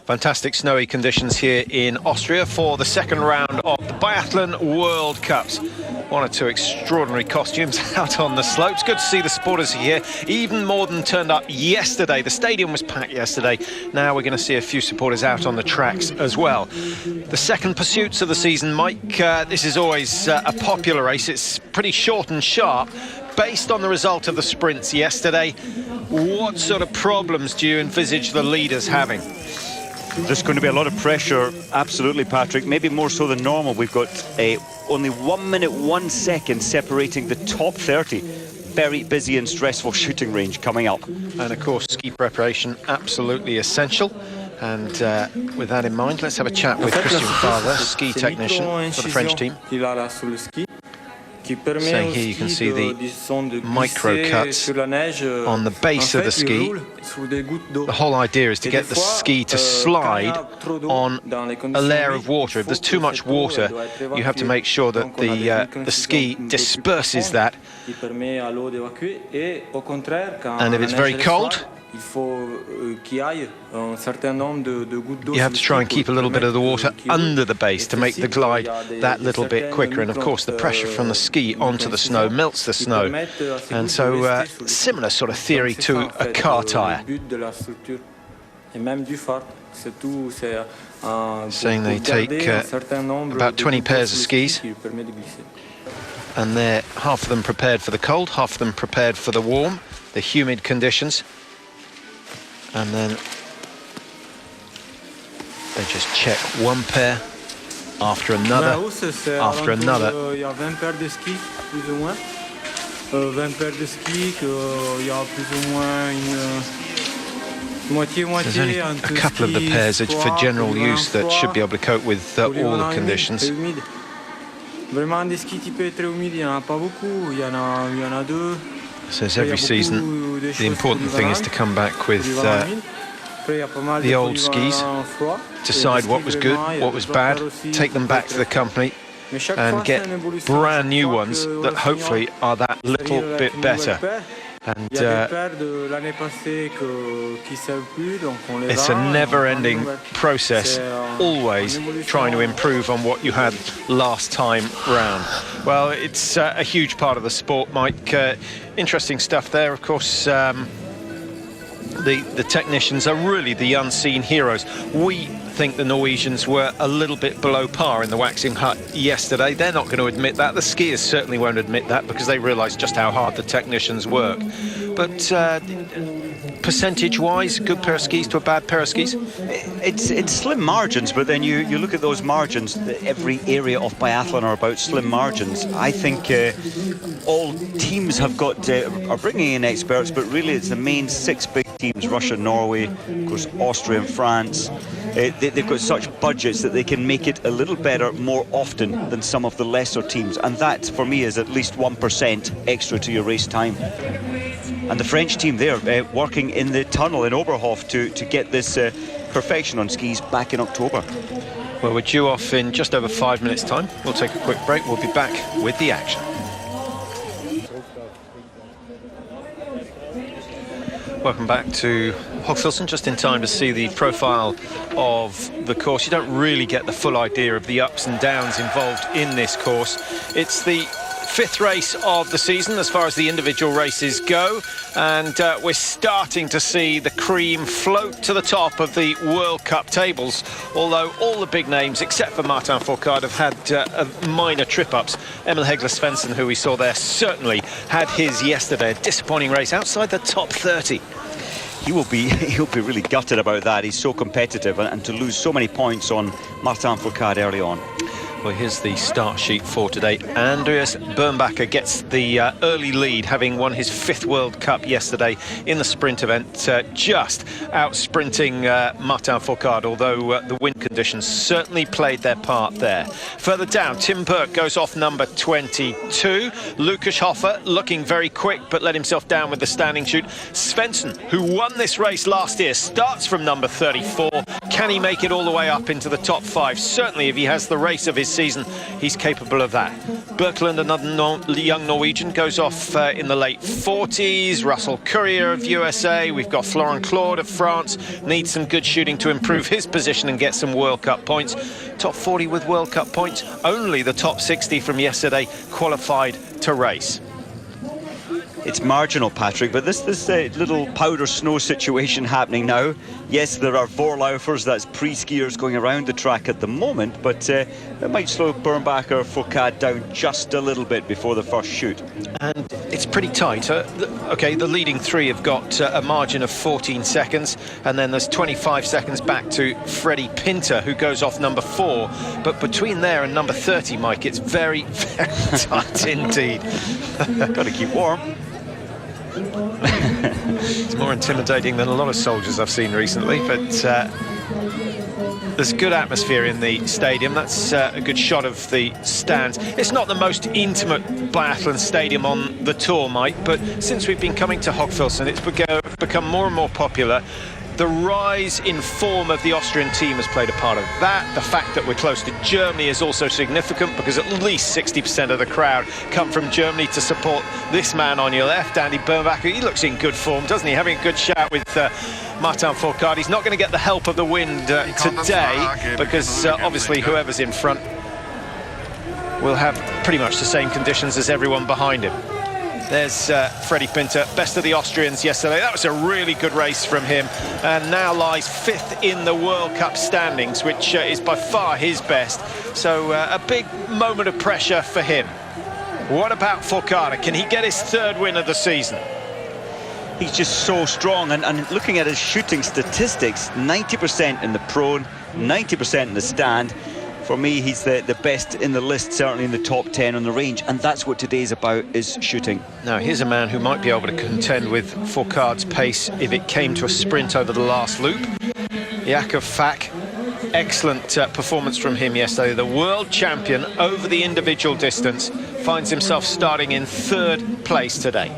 Fantastic snowy conditions here in Austria for the second round of the Biathlon World Cups. One or two extraordinary costumes out on the slopes. Good to see the supporters here, even more than turned up yesterday. The stadium was packed yesterday. Now we're going to see a few supporters out on the tracks as well. The second pursuits of the season, Mike, this is always a popular race. It's pretty short and sharp. Based on the result of the sprints yesterday, what sort of problems do you envisage the leaders having? There's going to be a lot of pressure, absolutely, Patrick. Maybe more so than normal. We've got only 1 minute, 1 second separating the top 30. Very busy and stressful shooting range coming up. And of course, ski preparation absolutely essential. And with that in mind, let's have a chat with Christian Father, ski technician for the French team. Saying here you can see the micro cuts on the base of the ski. The whole idea is to get the ski to slide on a layer of water. If there's too much water, you have to make sure that the ski disperses that. And if it's very cold, you have to try and keep a little bit of the water under the base to make the glide that little bit quicker. And of course the pressure from the ski onto the snow melts the snow. And so similar sort of theory to a car tyre. Saying they take about 20 pairs of skis, and they're half of them prepared for the cold, half of them prepared for the warm, the humid conditions. And then they just check one pair after another, after another. There's only a couple of the pairs for general use that should be able to cope with all the conditions. Says every season, the important thing is to come back with the old skis, decide what was good, what was bad, take them back to the company and get brand new ones that hopefully are that little bit better. And it's a never-ending process, always trying to improve on what you had last time round. Well, it's a huge part of the sport, Mike. Interesting stuff there, of course. The technicians are really the unseen heroes. We think the Norwegians were a little bit below par in the waxing hut yesterday. They're not going to admit that. The skiers certainly won't admit that because they realise just how hard the technicians work. But percentage-wise, a good pair of skis to a bad pair of skis? It's slim margins, but then you look at those margins. Every area of biathlon are about slim margins. I think all teams have got are bringing in experts, but really it's the main 6 big teams: Russia, Norway, of course, Austria and France. They've got such budgets that they can make it a little better more often than some of the lesser teams, and that for me is at least 1% extra to your race time. And the French team there working in the tunnel in Oberhof to get this perfection on skis back in October. Well, we're due off in just over 5 minutes time. We'll take a quick break. We'll be back with the action. Welcome back to Hochfilzen, just in time to see the profile of the course. You don't really get the full idea of the ups and downs involved in this course. It's the 5th race of the season as far as the individual races go, and we're starting to see the cream float to the top of the World Cup tables, although all the big names except for Martin Fourcade have had minor trip-ups. Emil Hegler Svensson, who we saw there, certainly had his yesterday. A disappointing race outside the top 30. He'll be really gutted about that. He's so competitive, and to lose so many points on Martin Fourcade early on. Well, here's the start sheet for today. Andreas Bernbacher gets the early lead, having won his 5th World Cup yesterday in the sprint event, just out-sprinting Martin Fourcade, although the wind conditions certainly played their part there. Further down, Tim Burke goes off number 22. Lukas Hofer looking very quick, but let himself down with the standing shoot. Svensson, who won this race last year, starts from number 34. Can he make it all the way up into the top 5? Certainly, if he has the race of his season, he's capable of that. Birkeland, another young Norwegian, goes off in the late 40s. Russell Courier of USA. We've got Florent Claude of France. Needs some good shooting to improve his position and get some World Cup points. Top 40 with World Cup points. Only the top 60 from yesterday qualified to race. It's marginal, Patrick, but this little powder snow situation happening now. Yes, there are voorlaufers, that's pre-skiers going around the track at the moment, but it might slow Bernbacher or Foucault down just a little bit before the first shoot. And it's pretty tight. Okay, the leading three have got a margin of 14 seconds, and then there's 25 seconds back to Freddie Pinter, who goes off number 4. But between there and number 30, Mike, it's very, very tight indeed. Got to keep warm. It's more intimidating than a lot of soldiers I've seen recently, but there's good atmosphere in the stadium. That's a good shot of the stands. It's not the most intimate biathlon stadium on the tour, Mike, but since we've been coming to Hochfilzen, it's become more and more popular. The rise in form of the Austrian team has played a part of that. The fact that we're close to Germany is also significant, because at least 60% of the crowd come from Germany to support this man on your left, Andy Bernbacher. He looks in good form, doesn't he? Having a good shout with Martin Foucault. He's not going to get the help of the wind today, because obviously whoever's in front will have pretty much the same conditions as everyone behind him. There's Freddie Pinter, best of the Austrians yesterday. That was a really good race from him, and now lies 5th in the World Cup standings, which is by far his best. So a big moment of pressure for him. What about Foucault? Can he get his 3rd win of the season? He's just so strong, and looking at his shooting statistics, 90% in the prone, 90% in the stand. For me, he's the best in the list, certainly in the top 10 on the range, and that's what today's about, is shooting. Now, here's a man who might be able to contend with Foucault's pace if it came to a sprint over the last loop. Jakob Fack, excellent performance from him yesterday. The world champion over the individual distance finds himself starting in 3rd place today.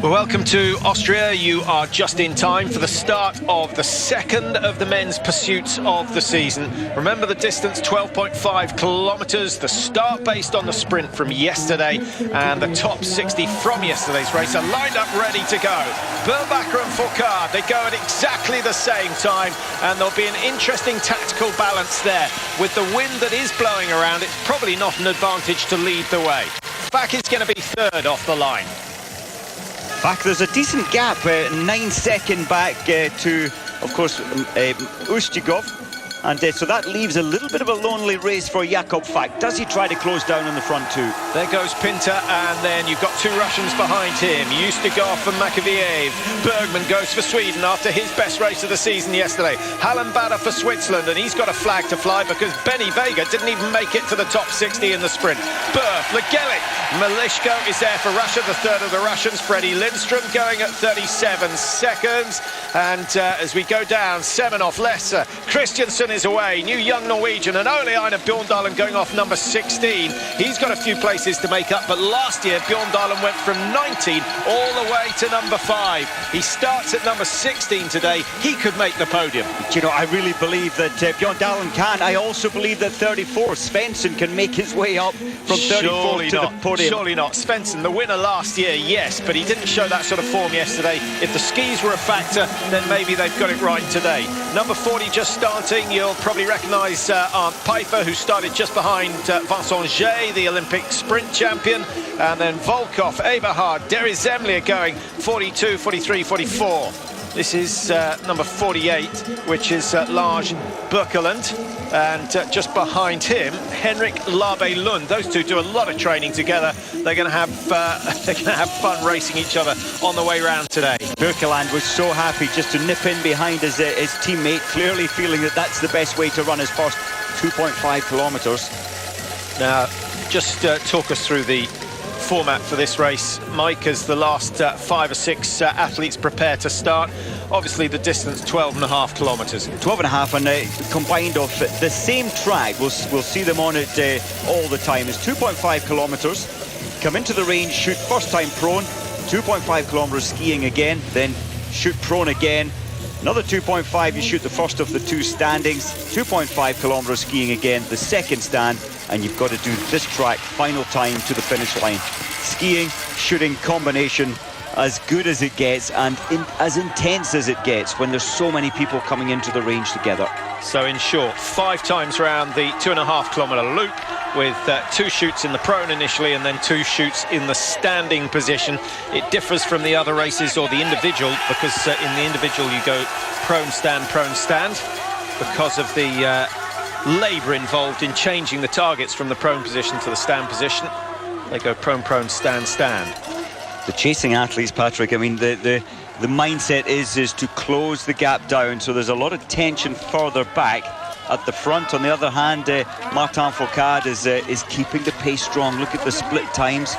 Well, welcome to Austria. You are just in time for the start of the 2nd of the men's pursuits of the season. Remember the distance, 12.5 kilometres. The start based on the sprint from yesterday, and the top 60 from yesterday's race are lined up ready to go. Bernbacher and Foucault, they go at exactly the same time, and there'll be an interesting tactical balance there. With the wind that is blowing around, it's probably not an advantage to lead the way. Fack is going to be 3rd off the line. Back, there's a decent gap, 9-second back to, of course, Ustjugov. And so that leaves a little bit of a lonely race for Jakob Fack. Does he try to close down on the front two? There goes Pinter, and then you've got 2 Russians behind him, Ustjugov and Makoviev. Bergman goes for Sweden after his best race of the season yesterday. Hallenbader for Switzerland, and he's got a flag to fly because Benny Vega didn't even make it to the top 60 in the sprint. Berth, Legelik, Malishko is there for Russia, the 3rd of the Russians. Freddie Lindström going at 37 seconds. And as we go down, Semenov, Lesser, Christiansen is away, new young Norwegian, and Ole Einar Bjorndalen going off number 16. He's got a few places to make up, but last year Bjorndalen went from 19 all the way to number 5. He starts at number 16 today. He could make the podium. You know, I really believe that Bjorndalen can. I also believe that 34, Svensson, can make his way up from 34 to the podium. Surely not. Svensson, the winner last year, yes, but he didn't show that sort of form yesterday. If the skis were a factor, then maybe they've got it right today. Number 40 just starting. You'll probably recognise Arndt Pfeiffer, who started just behind Vincent Jay, the Olympic sprint champion. And then Volkov, Eberhard, Derry Zemlier going 42, 43, 44. This is number 48, which is Lars Birkeland, and just behind him, Henrik Labe Lund. Those two do a lot of training together. They're going to have fun racing each other on the way round today. Birkeland was so happy just to nip in behind his teammate, clearly feeling that that's the best way to run his first 2.5 kilometres. Now, just talk us through the format for this race, Mike, as the last 5 or 6 athletes prepare to start. Obviously the distance 12.5 kilometres. 12.5, and combined off the same track. We'll see them on it all the time. It's 2.5 kilometres. Come into the range, shoot first time prone, 2.5 kilometres skiing again, then shoot prone again, Another 2.5, you shoot the first of the two standings. 2.5 kilometers skiing again, the second stand, and you've got to do this track final time to the finish line. Skiing, shooting combination, as good as it gets and as intense as it gets when there's so many people coming into the range together. So in short, 5 times round the 2.5 kilometre loop, with 2 shoots in the prone initially and then 2 shoots in the standing position. It differs from the other races or the individual, because in the individual you go prone, stand, because of the labour involved in changing the targets from the prone position to the stand position. They go prone, stand. The chasing athletes, Patrick, I mean, the mindset is to close the gap down, so there's a lot of tension further back at the front. On the other hand, Martin Fourcade is keeping the pace strong. Look at the split times.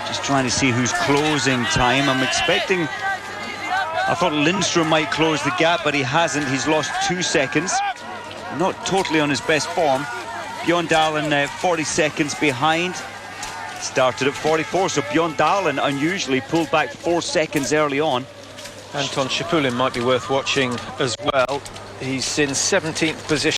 Just trying to see who's closing time. I'm expecting, I thought Lindstrom might close the gap, but he hasn't. He's lost 2 seconds. Not totally on his best form. Bjorn Dahlen 40 seconds behind. Started at 44, so Bjorn Dahlen unusually pulled back 4 seconds early on. Anton Shipulin might be worth watching as well. He's in 17th position.